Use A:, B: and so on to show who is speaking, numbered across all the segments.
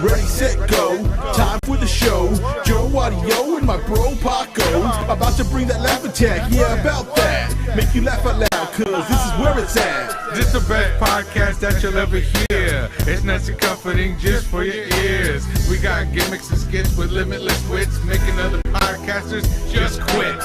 A: Ready, set, go. Time for the show. Joe Audio and my bro Paco about to bring that laugh attack. Yeah, about that. Make you laugh out loud, cause this is where it's at.
B: This the best podcast that you'll ever hear. It's nice and comforting just for your ears. We got gimmicks and skits with limitless wits, making other podcasters just quit.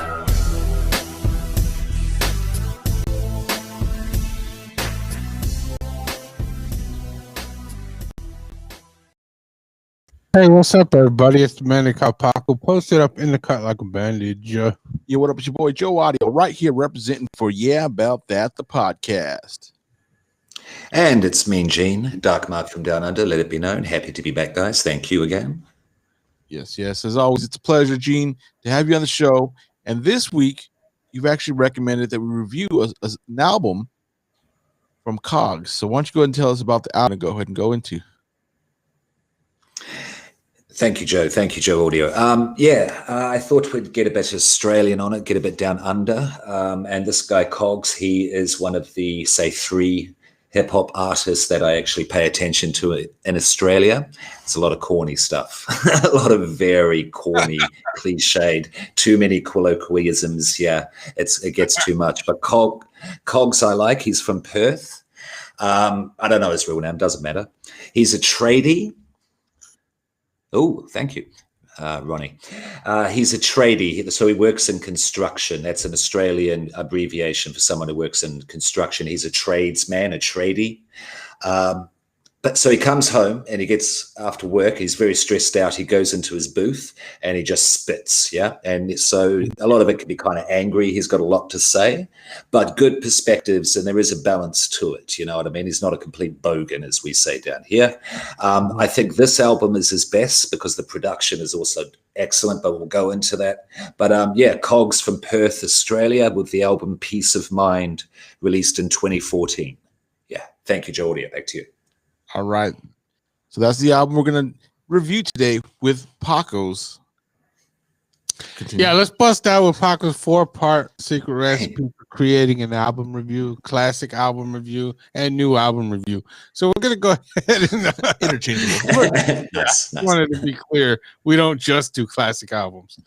C: Hey, what's up, everybody? It's the man they call Paco, posted up in the cut like a bandage.
A: Yeah, what up? It's your boy Joe Audio right here representing for Yeah About That, the podcast.
D: And it's Mean Gene, Dark Mark from Down Under, let it be known. Happy to be back, guys. Thank you again.
A: Yes. As always, it's a pleasure, Gene, to have you on the show. And this week, you've actually recommended that we review an album from Kogz. So why don't you go ahead and tell us about the album and go ahead and go into.
D: Thank you, Joe. Thank you, Joe Audio. I thought we'd get a bit Australian on it, get a bit down under. And this guy, Kogz, he is one of the, say, 3 hip-hop artists that I actually pay attention to in Australia. It's a lot of corny stuff, a lot of very corny, cliched, too many colloquialisms. Yeah, it gets too much. But Kogz I like. He's from Perth. I don't know his real name. Doesn't matter. He's a tradie. Oh, thank you, Ronnie. He's a tradie, so he works in construction. That's an Australian abbreviation for someone who works in construction. He's a tradesman, a tradie. But so he comes home and he gets after work. He's very stressed out. He goes into his booth and he just spits. Yeah. And so a lot of it can be kind of angry. He's got a lot to say, but good perspectives. And there is a balance to it. You know what I mean? He's not a complete bogan, as we say down here. I think this album is his best because the production is also excellent, but we'll go into that. But Kogz from Perth, Australia, with the album Peace of Mind, released in 2014. Yeah. Thank you, Joe Audio. Back to you.
A: All right. So that's the album we're going to review today with Paco's. Continue.
C: Yeah, let's bust out with Paco's 4-part secret recipe for creating an album review, classic album review, and new album review. So we're going to go ahead and
A: Interchangeable.
D: Nice.
C: wanted to be clear, we don't just do classic albums.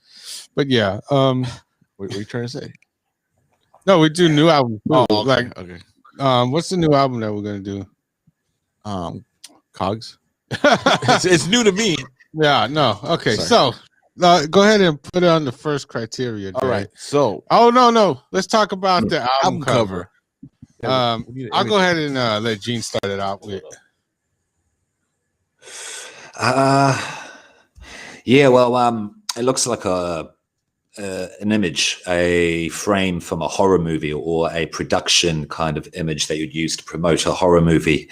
C: But yeah.
A: What are you trying to say?
C: No, we do new albums.
A: Oh, okay. Okay.
C: What's the new album that we're going to do?
A: Kogz. it's new to me.
C: Yeah, no. Okay,
A: Sorry.
C: so go ahead and put it on the first criteria. Jay.
A: All right. So,
C: no. Let's talk about the album cover.
A: Yeah,
C: I'll go ahead and let Gene start it out with.
D: It looks like an image, a frame from a horror movie or a production kind of image that you'd use to promote a horror movie.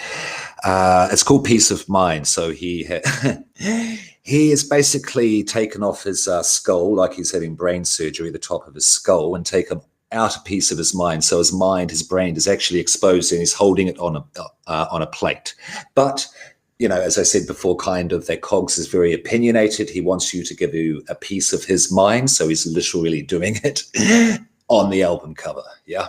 D: It's called Peace of Mind. So he has basically taken off his skull, like he's having brain surgery, the top of his skull, and taken out a piece of his mind. So his brain is actually exposed, and he's holding it on a plate. But as I said before, kind of that Kogz is very opinionated. He wants you to give you a piece of his mind. So he's literally doing it on the album cover. Yeah.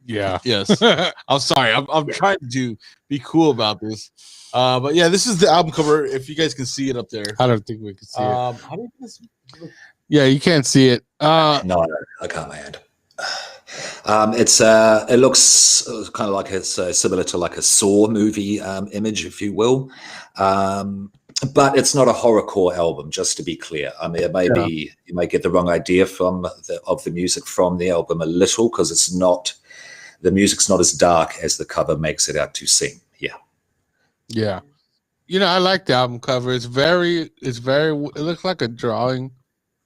C: Yeah.
A: Yes. I'm sorry. I'm trying to be cool about this. But yeah, this is the album cover. If you guys can see it up there.
C: I don't think we can see it.
A: How do you guys
C: Yeah, you can't see it.
D: No, I can't, my hand. It looks kind of like it's similar to like a Saw movie image, if you will. But it's not a horrorcore album, just to be clear. I mean, you may get the wrong idea of the music from the album a little, because the music's not as dark as the cover makes it out to seem. Yeah.
C: Yeah. I like the album cover. It looks like a drawing.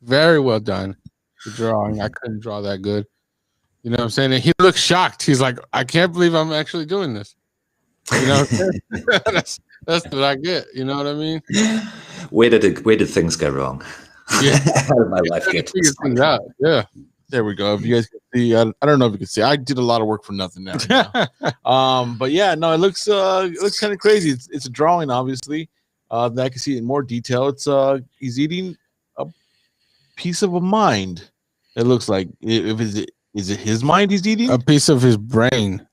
C: Very well done. The drawing. I couldn't draw that good. You know what I'm saying? And he looks shocked. He's like, I can't believe I'm actually doing this. That's what I get. You know what I mean?
D: Where did things go wrong?
C: Yeah.
D: How did my life get to this point?
C: Yeah.
A: There we go. If you guys can see, I don't know if you can see. I did a lot of work for nothing now. But yeah, no, it looks kind of crazy. It's a drawing, obviously. That I can see it in more detail. It's he's eating a piece of a mind. It looks like is it his mind he's eating?
C: A piece of his brain.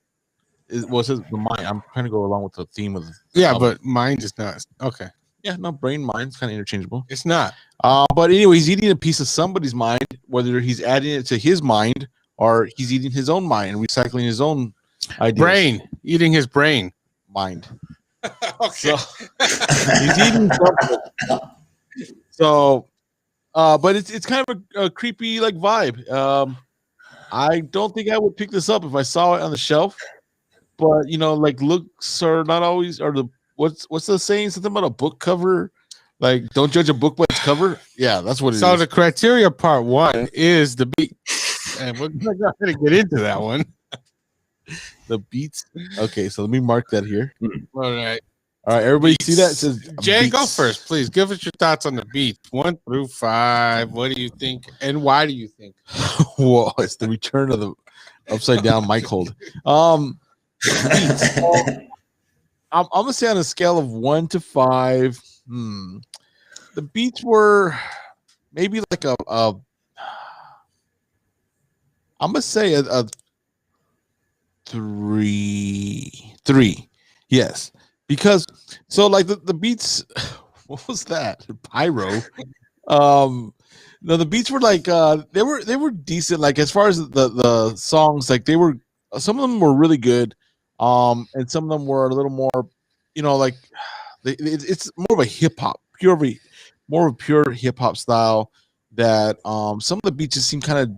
A: Well, it says the mind. I'm trying to go along with the theme of the
C: Yeah,
A: album.
C: but mind is not. Okay.
A: Yeah, no, brain, mind's kind of interchangeable.
C: It's not.
A: But anyway, he's eating a piece of somebody's mind, whether he's adding it to his mind or he's eating his own mind and recycling his own ideas.
C: Brain. Eating his brain.
A: Mind.
C: Okay.
A: So he's eating something. So, but it's kind of a creepy like vibe. I don't think I would pick this up if I saw it on the shelf. But like looks are not always are the what's the saying? Something about a book cover. Like, don't judge a book by its cover. Yeah, that's what it is.
C: So the criteria part 1 is the beat, and we're going to get into that one.
A: The beats. Okay, so let me mark that here.
C: All right.
A: All right, everybody
C: Beats.
A: see that? It says
C: Jay,
A: beats.
C: go first, please. Give us your thoughts on the beats 1 through 5. What do you think, and why do you think?
A: Whoa, it's the return of the upside down mic hold. Beats. I'm gonna say on a scale of 1 to 5. The beats were maybe like a I'm gonna say a 3. Yes, because so like the beats. What was that? Pyro. No, the beats were like they were decent. Like as far as the songs, like some of them were really good. And some of them were a little more, like it's more of a hip hop, more of a pure hip hop style. That some of the beats just seem kind of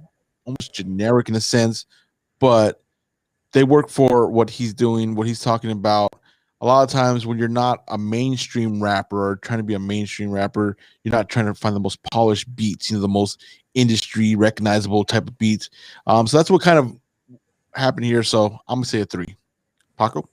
A: almost generic in a sense, but they work for what he's doing, what he's talking about. A lot of times when you're not a mainstream rapper or trying to be a mainstream rapper, you're not trying to find the most polished beats, the most industry recognizable type of beats. So that's what kind of happened here. So I'm gonna say a 3. Paco?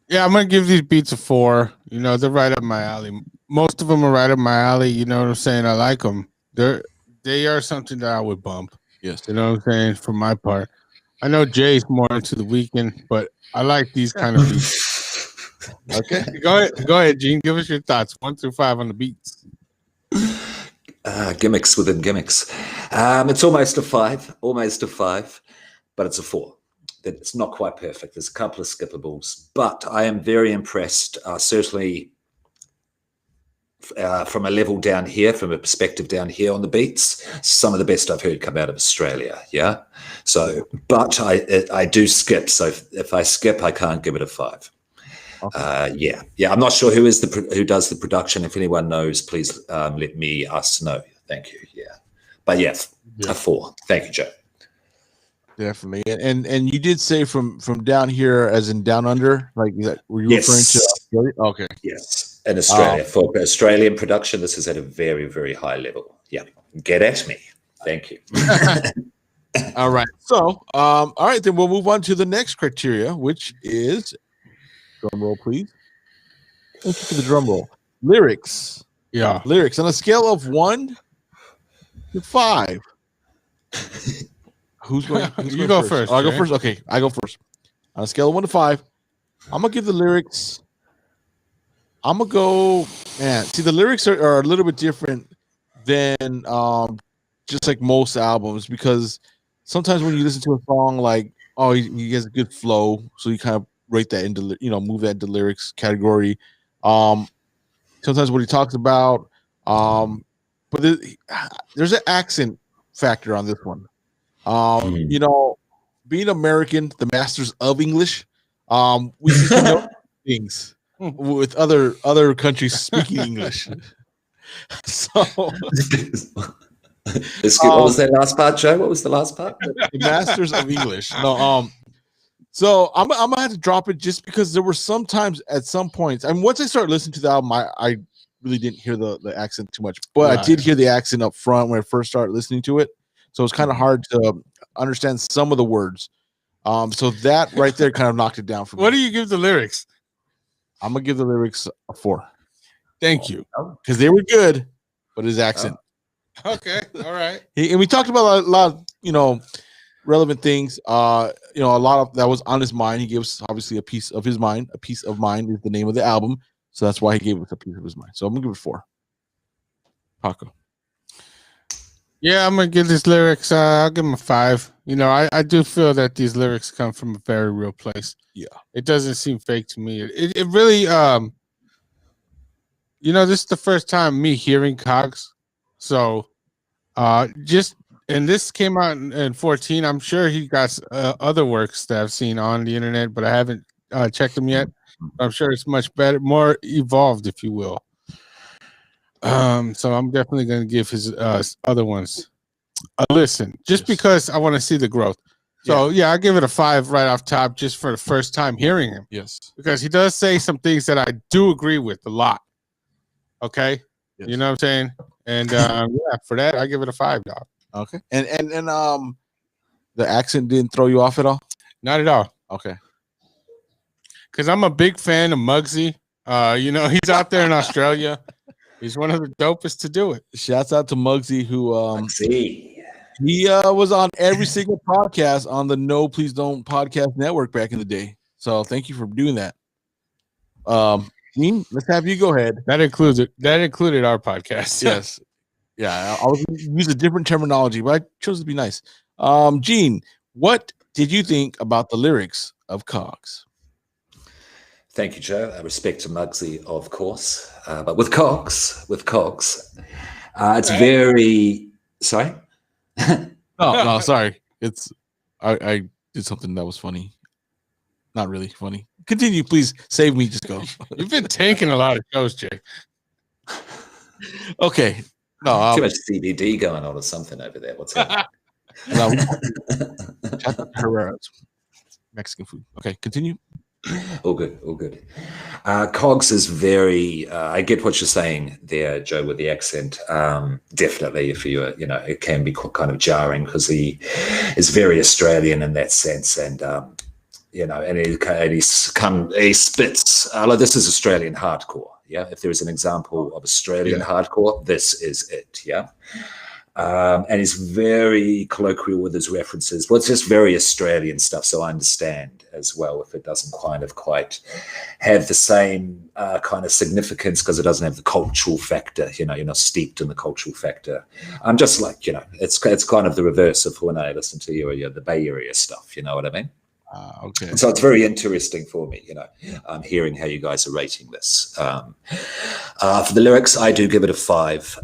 C: Yeah, I'm gonna give these beats a 4. They're right up my alley. Most of them are right up my alley. You know what I'm saying? I like them. They are something that I would bump.
A: Yes.
C: You know what I'm saying? For my part, I know Jay's more into the weekend, but I like these kind of beats. Okay, go ahead, Gene. Give us your thoughts 1 through 5 on the beats.
D: Gimmicks within gimmicks. It's almost a 5, but it's a 4. It's not quite perfect. There's a couple of skippables, but I am very impressed. Certainly, from a level down here, from a perspective down here on the beats, some of the best I've heard come out of Australia. Yeah. So, but I do skip. So if I skip, I can't give it a 5. Okay. Yeah. I'm not sure who does the production. If anyone knows, please let us know. Thank you. Yeah. But yes, a 4. Thank you, Joe.
A: Definitely. And you did say from down here, as in down under, like were you referring to Australia? Okay.
D: Yes, in Australia. For Australian production, this is at a very, very high level. Yeah. Get at me. Thank you.
A: All right. So, all right, then we'll move on to the next criteria, which is drum roll, please. Thank you for the drum roll. Lyrics.
C: Yeah.
A: Lyrics on a scale of 1 to 5. Who's going?
C: You go first.
A: I'll go first. Okay, I go first. On a scale of 1 to 5, I'm gonna give the lyrics. I'm gonna go. Man, see, the lyrics are a little bit different than just like most albums, because sometimes when you listen to a song, like, oh, he has a good flow, so you kind of rate that into move that into lyrics category. Sometimes what he talks about, but there's an accent factor on this one. Being American, the masters of English, we need to know things with other countries speaking English. So,
D: what was that last part, Joe? What was the last part?
A: The masters of English. No, so I'm gonna have to drop it just because there were some times at some points. I mean, once I started listening to the album, I really didn't hear the accent too much, but I did hear the accent up front when I first started listening to it. So it's kind of hard to understand some of the words. So that right there kind of knocked it down for me.
C: What do you give the lyrics?
A: I'm gonna give the lyrics a 4.
C: Thank you,
A: because they were good, but his accent.
C: Okay, all right.
A: And we talked about a lot of relevant things. A lot of that was on his mind. He gave us obviously a piece of his mind. A Piece of Mind is the name of the album, so that's why he gave us a piece of his mind. So I'm gonna give it 4. Paco.
C: Yeah, I'm gonna give these lyrics. I'll give them a 5. You know, I do feel that these lyrics come from a very real place.
A: Yeah.
C: It doesn't seem fake to me. It really you know, this is the first time me hearing Kogz. So just and this came out in 14. I'm sure he got other works that I've seen on the internet, but I haven't checked them yet. I'm sure it's much better, more evolved, if you will. So I'm definitely going to give his other ones a listen, just because I want to see the growth. So yeah, I give it a 5 right off top, just for the first time hearing him.
A: Yes.
C: Because he does say some things that I do agree with a lot. Okay,
A: Yes.
C: you know what I'm saying, and yeah, for that I give it a 5, dog.
A: Okay. And the accent didn't throw you off at all?
C: Not at all.
A: Okay.
C: Because I'm a big fan of Muggsy. You know, he's out there in Australia. He's one of the dopest to do it.
A: Shouts out to Muggsy, who
D: See,
A: he was on every single podcast on the No Please Don't podcast network back in the day. So thank you for doing that. Gene, let's have you go ahead.
C: That included our podcast.
A: Yes. Yeah, I was use a different terminology, but I chose to be nice. Gene, what did you think about the lyrics of Kogz?
D: thank you, Joe. Respect to Muggsy, of course, but with Kogz, it's very sorry.
A: No, sorry. It's I did something that was funny. Not really funny. Continue, please. Save me. Just go.
C: You've been tanking a lot of shows, Jay.
A: Okay. No,
D: Too much CBD going on or something over there. What's that?
A: Herrera's Mexican food. Okay, continue.
D: All good, all good. Kogz is very. I get what you're saying there, Joe, with the accent. Definitely, if you, it can be kind of jarring because he is very Australian in that sense, and and he spits. Like, this is Australian hardcore. Yeah, if there is an example of Australian hardcore, this is it. Yeah. And he's very colloquial with his references. Well, it's just very Australian stuff, so I understand as well if it doesn't quite have the same kind of significance because it doesn't have the cultural factor. You're not steeped in the cultural factor. I'm just like, it's kind of the reverse of when I listen to the Bay Area stuff. You know what I mean?
A: Okay.
D: So it's very interesting for me, hearing how you guys are rating this. For the lyrics, I do give it a 5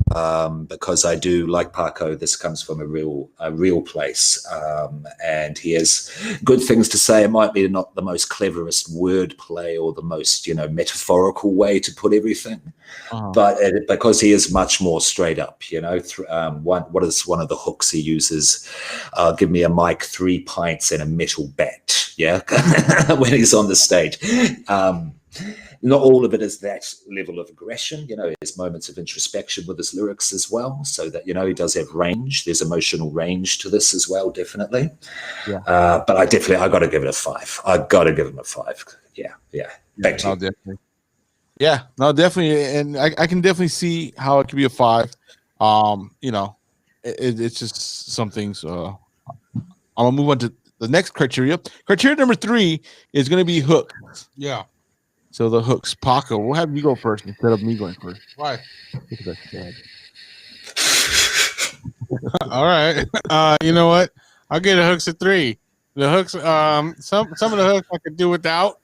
D: because I do like Paco. This comes from a real place, and he has good things to say. It might be not the most cleverest wordplay or the most metaphorical way to put everything, but because he is much more straight up. What is one of the hooks he uses? Give me a mic, 3 pints, and a metal bat. Yeah, when he's on the stage. Not all of it is that level of aggression. There's moments of introspection with his lyrics as well, so that he does have range. There's emotional range to this as well, definitely. Yeah. But I got to give it a 5. I got to give him a 5. Yeah. Back to you.
A: Definitely. Yeah, no, definitely, and I can definitely see how it could be a 5. It's just some things. I'm gonna move on to the next criteria. Criteria number 3 is going to be hook.
C: Yeah.
A: So the hooks. Paco, we'll have you go first instead of me going first.
C: Why? All right. You know what? I'll get the hooks a 3. The hooks, some of the hooks I could do without,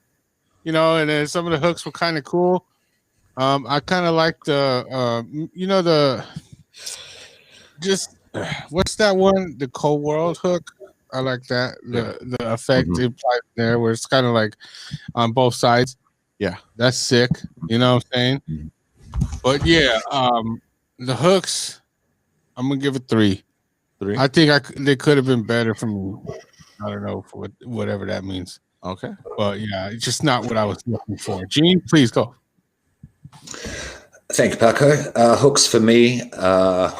C: and then some of the hooks were kind of cool. I kind of like what's that one? The Cold World hook. I like that. The effect implied there, where it's kind of like on both sides. Yeah, that's sick. You know what I'm saying? But yeah, the hooks, I'm gonna give it 3.
A: 3.
C: I think they could have been better for me. I don't know, for whatever that means.
A: Okay.
C: But yeah, it's just not what I was looking for. Gene, please go.
D: Thank you, Paco. Hooks for me. I'll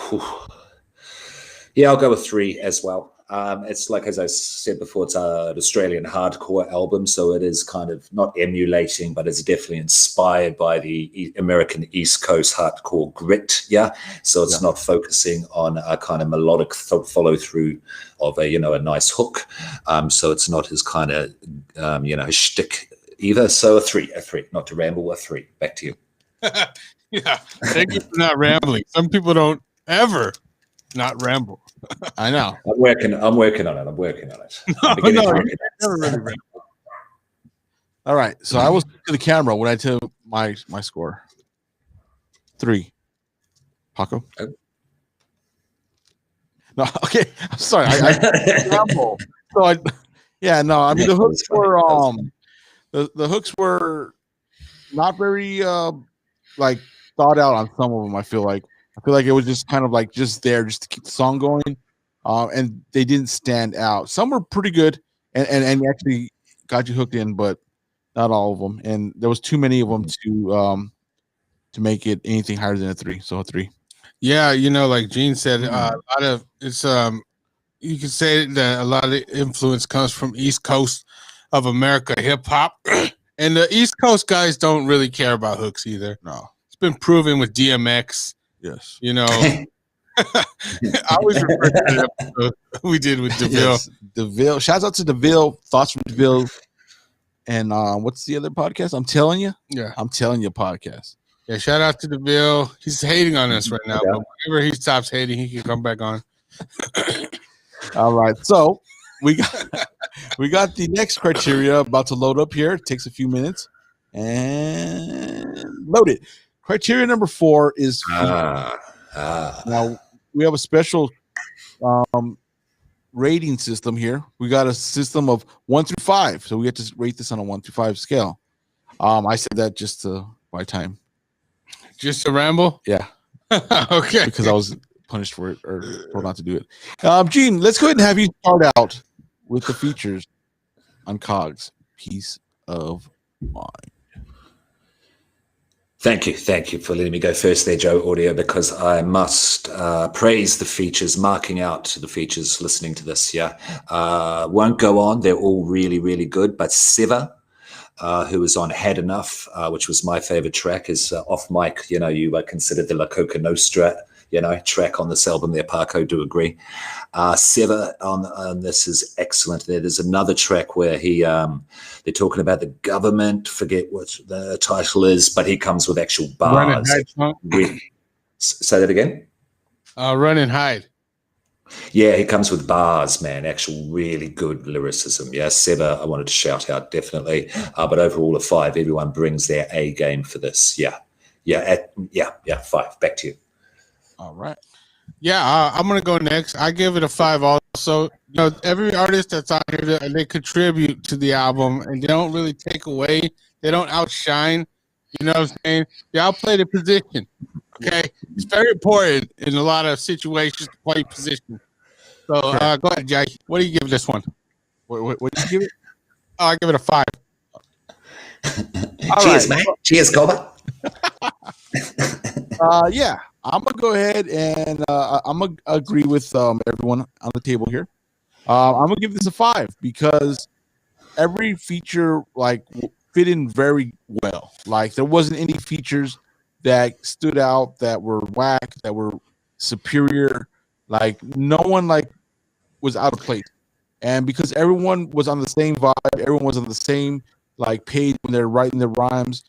D: go with 3 as well. It's like, as I said before, it's an Australian hardcore album, so it is kind of not emulating, but it's definitely inspired by the American East Coast hardcore grit. Yeah, so it's not focusing on a kind of melodic follow through of a nice hook. So it's not his kind of shtick either. So a 3, not to ramble, a 3. Back to you.
C: Yeah, thank you for not rambling. Some people don't ever not ramble.
A: I know.
D: I'm working on it. I'm working on it. I'm
C: No,
D: beginning to
C: you
D: get it.
C: never really ramble.
A: All right. So I will speak to the camera when I tell my score. 3. Paco?
D: Oh.
A: No, okay. I'm sorry. I ramble. So I mean the hooks were the hooks were not very like thought out on some of them. I feel like it was just kind of like just there just to keep the song going. And they didn't stand out. Some were pretty good and actually got you hooked in, but not all of them. And there was too many of them to make it anything higher than a 3. So a 3.
C: Yeah, like Gene said, a lot of it's you could say that a lot of the influence comes from East Coast of America hip hop, and the East Coast guys don't really care about hooks either.
A: No,
C: it's been proven with DMX.
A: Yes,
C: I always refer to the episode we did with DeVille.
A: Yes, DeVille. Shouts out to DeVille. Thoughts from DeVille. And what's the other podcast? I'm telling you.
C: Yeah,
A: I'm telling you podcast.
C: Yeah, shout out to DeVille. He's hating on us right now, but whenever he stops hating, he can come back on.
A: All right, so we got the next criteria about to load up here. It takes a few minutes and load it. Criteria number 4 is now we have a special rating system here. We got a system of 1 through 5, so we get to rate this on a 1 through 5 scale. I said that just to buy time.
C: Just to ramble?
A: Yeah.
C: Okay.
A: Because I was punished for it or told not to do it. Gene, let's go ahead and have you start out with the features on Kogz. Peace of mind.
D: Thank you for letting me go first there, Joe Audio, because I must praise the features, marking out the features, listening to this. Yeah. Won't go on. They're all really, really good. But Sever, who was on Had Enough, which was my favorite track, is off mic. You considered the La Coca Nostra, track on this album there. Paco, do agree. Sever on this is excellent. There's another track where they're talking about the government. Forget what the title is, but he comes with actual bars. Say that again.
C: Run and Hide.
D: Yeah, he comes with bars, man. Actual really good lyricism. Yeah, Sever, I wanted to shout out, definitely. But overall, a 5. Everyone brings their A game for this. Yeah, 5. Back to you.
A: All right.
C: Yeah, I'm gonna go next. I give it a 5 also. Every artist that's on here, they contribute to the album, and they don't really take away. They don't outshine. You know what I'm saying? They outplay the position. Okay, it's very important in a lot of situations to play position. So go ahead, Jay. What do you give this one?
A: What do you give it?
C: Oh, I give it a 5.
D: Cheers, mate. Cheers, Cobra.
A: Yeah, I'm gonna go ahead and I'm gonna agree with everyone on the table here. I'm gonna give this a 5 because every feature fit in very well. Like there wasn't any features that stood out, that were whack, that were superior. Like no one was out of place, and because everyone was on the same vibe, everyone was on the same page when they're writing their rhymes,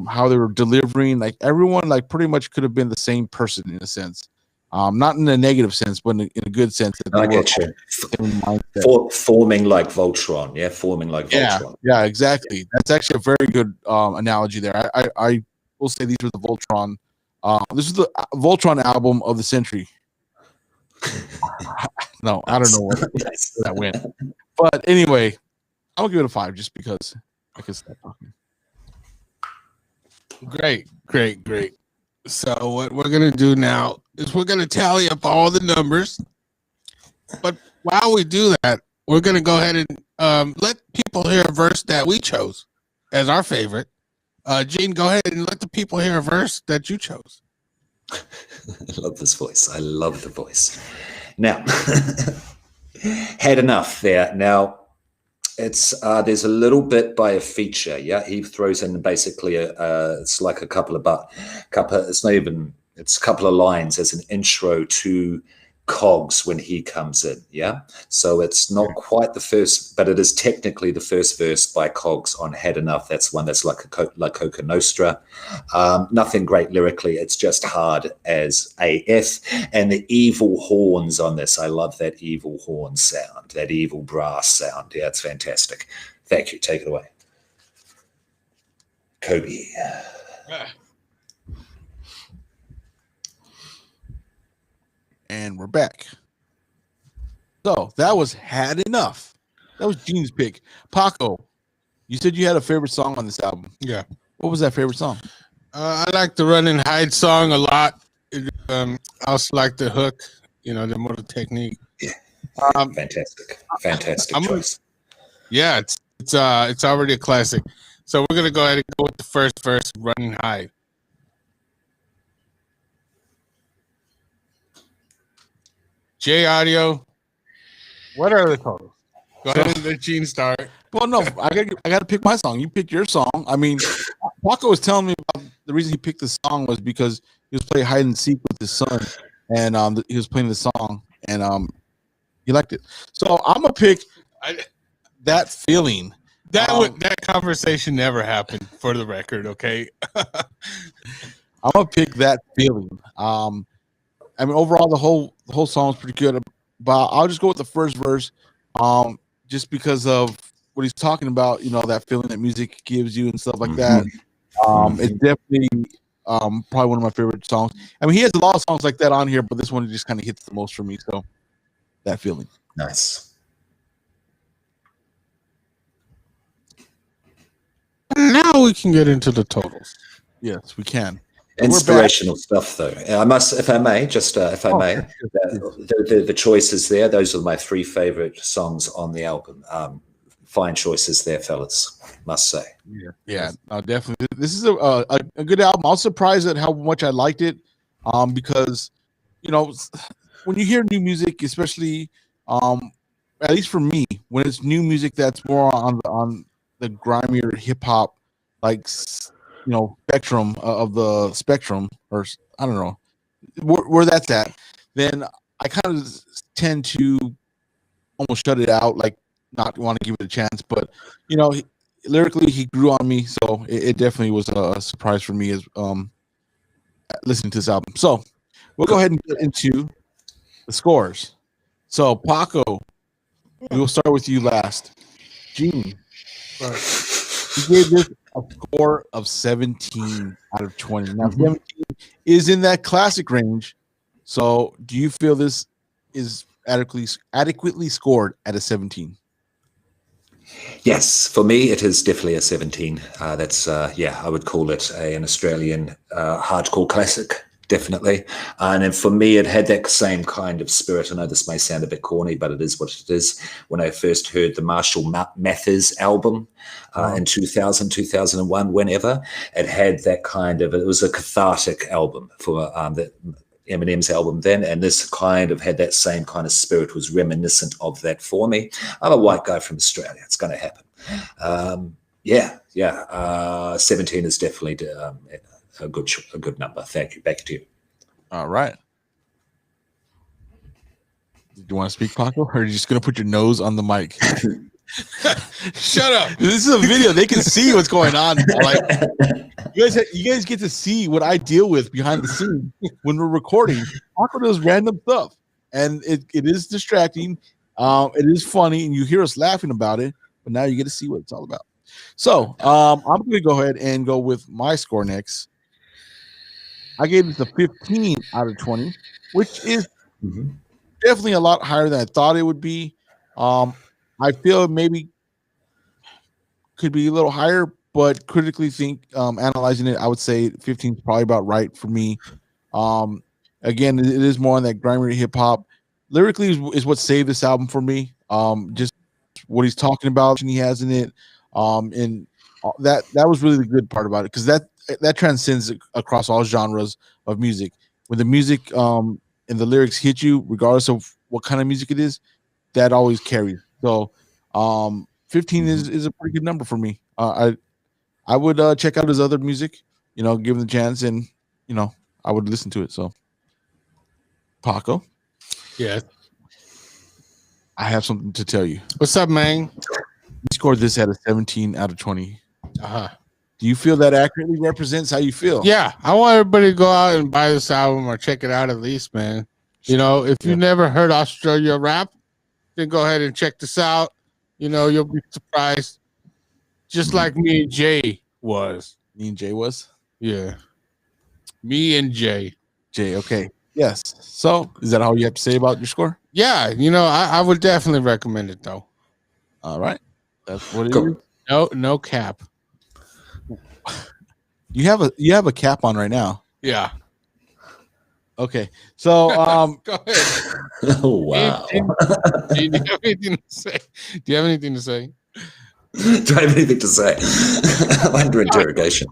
A: how they were delivering. Like everyone pretty much could have been the same person in a sense, not in a negative sense, but in a good sense.
D: I get you. Forming like Voltron, yeah, forming like Voltron.
A: Yeah, exactly. That's actually a very good analogy there. I will say these were the Voltron. This is the Voltron album of the century. No, I don't know where that went. But anyway, I'll give it a 5 just because I can stop talking.
C: Great. So what we're going to do now is we're going to tally up all the numbers. But while we do that, we're going to go ahead and let people hear a verse that we chose as our favorite. Gene, go ahead and let the people hear a verse that you chose.
D: I love this voice. I love the voice. Now, Had Enough there. Now, it's there's a little bit by a feature. Yeah, he throws in basically it's like a couple of it's a couple of lines as an intro to Kogz when he comes in. Yeah. So it's not quite the first, but it is technically the first verse by Kogz on Had Enough. That's one that's like La Coca Nostra. Nothing great lyrically. It's just hard as AF. And the evil horns on this. I love that evil horn sound, that evil brass sound. Yeah, it's fantastic. Thank you. Take it away. Kobe.
A: And we're back. So that was Had Enough. That was Gene's pick. Paco, you said you had a favorite song on this album.
C: Yeah.
A: What was that favorite song?
C: I like the Run and Hide song a lot. I also like the hook, the motor technique.
D: Yeah. Fantastic choice.
C: Yeah, it's already a classic. So we're gonna go ahead and go with the first verse, Run and Hide. J Audio, what are the totals? Go ahead and let Gene start.
A: Well, no, I got to pick my song. You picked your song. I mean, Paco was telling me about the reason he picked the song was because he was playing hide and seek with his son, and he was playing the song, and he liked it. So I'm gonna pick That Feeling.
C: That conversation never happened, for the record. Okay.
A: I'm gonna pick That Feeling. I mean, overall, the whole song is pretty good, but I'll just go with the first verse, just because of what he's talking about. That feeling that music gives you and stuff like that. It's definitely probably one of my favorite songs. I mean, he has a lot of songs like that on here, but this one just kind of hits the most for me. So, That Feeling.
D: Nice.
C: Now we can get into the totals.
A: Yes, we can.
D: Inspirational stuff, though. I must, if I may, the choices there. Those are my 3 favorite songs on the album. Fine choices there, fellas. Must say.
A: Yeah, definitely. This is a good album. I was surprised at how much I liked it, because when you hear new music, especially at least for me, when it's new music that's more on the grimier hip hop, like spectrum of the spectrum, or I don't know where that's at, then I kind of tend to almost shut it out, like not want to give it a chance. But lyrically he grew on me, so it definitely was a surprise for me as listening to this album. So we'll go ahead and get into the scores. So Paco, we will start with you last. Gene, you gave this a score of 17 out of 20. Now, 17 is in that classic range. So, do you feel this is adequately scored at a 17?
D: Yes, for me, it is definitely a 17. That's I would call it an Australian hardcore classic. Definitely. And then for me, it had that same kind of spirit. I know this may sound a bit corny, but it is what it is. When I first heard the Marshall Mathers album in 2000, 2001, whenever, it had that kind of, it was a cathartic album for Eminem's album then. And this kind of had that same kind of spirit, was reminiscent of that for me. I'm a white guy from Australia. It's going to happen. 17 is definitely a good number. Thank you. Back to you.
A: All right. Do you want to speak, Paco, or are you just going to put your nose on the mic?
C: Shut up.
A: This is a video. They can see what's going on. Like, you guys get to see what I deal with behind the scene when we're recording. Paco does random stuff, and it is distracting. It is funny, and you hear us laughing about it, but now you get to see what it's all about. So I'm going to go ahead and go with my score next. I gave this a 15 out of 20, which is definitely a lot higher than I thought it would be. I feel maybe could be a little higher, but critically analyzing it, I would say 15 is probably about right for me. Again, it is more on that grimy hip hop. Lyrically is what saved this album for me. Just what he's talking about and he has in it. And that was really the good part about it, because that transcends across all genres of music. When the music and the lyrics hit you, regardless of what kind of music it is, that always carries. So 15 is a pretty good number for me. I would check out his other music, give him the chance, and I would listen to it. So Paco,
C: Yeah.
A: I have something to tell you.
C: What's up, man?
A: You scored this at a 17 out of 20.
C: Uh-huh.
A: Do you feel that accurately represents how you feel?
C: Yeah, I want everybody to go out and buy this album or check it out at least, man. You know, if you never heard Australia rap, then go ahead and check this out. You know, you'll be surprised. Just like me and Jay was.
A: Me and Jay was?
C: Yeah. Me and Jay.
A: Jay, okay. Yes. So, is that all you have to say about your score?
C: Yeah, you know, I would definitely recommend it, though.
A: All right. That's what it
D: Cool.
A: is.
C: No cap.
A: You have a cap on right now.
C: Yeah.
A: Okay. So,
C: Go ahead.
D: Oh, wow.
C: Do you have anything to say? Do you have anything to say?
D: Do I have anything to say? I'm under interrogation.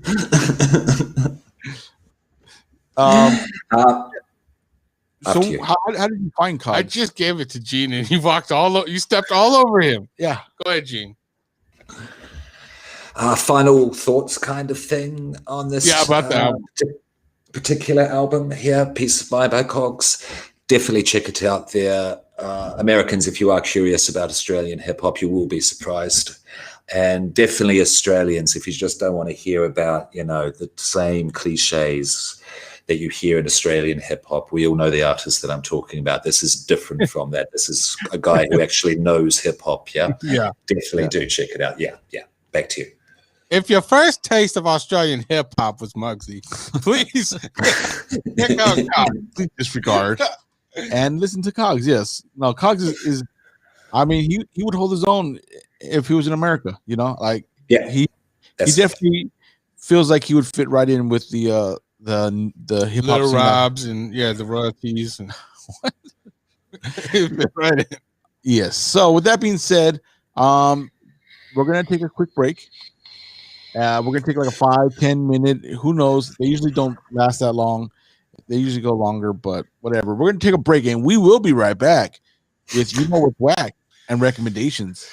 A: So
D: to you.
A: how did you find Kogz?
C: I just gave it to Gene, and you you stepped all over him.
A: Yeah.
C: Go ahead, Gene.
D: Final thoughts kind of thing on this
C: about the album.
D: Particular album here, Peace of Mind by Kogz. Definitely check it out there. Americans, if you are curious about Australian hip-hop, you will be surprised. And definitely Australians, if you just don't want to hear about, you know, the same cliches that you hear in Australian hip-hop. We all know the artist that I'm talking about. This is different from that. This is a guy who actually knows hip-hop, yeah?
C: Yeah.
D: Definitely do check it out. Yeah. Back to you.
C: If your first taste of Australian hip hop was Muggsy, please check out Kogz.
A: Please disregard and listen to Kogz. Yes. No, Kogz is I mean, he would hold his own if he was in America, you know? Like he definitely feels like he would fit right in with the hip hop
C: Little Robs and the royalties and right in.
A: Yes. So with that being said, we're gonna take a quick break. We're gonna take like a 5-10 minute. Who knows? They usually don't last that long. They usually go longer, but whatever. We're gonna take a break, and we will be right back with what's whack and recommendations.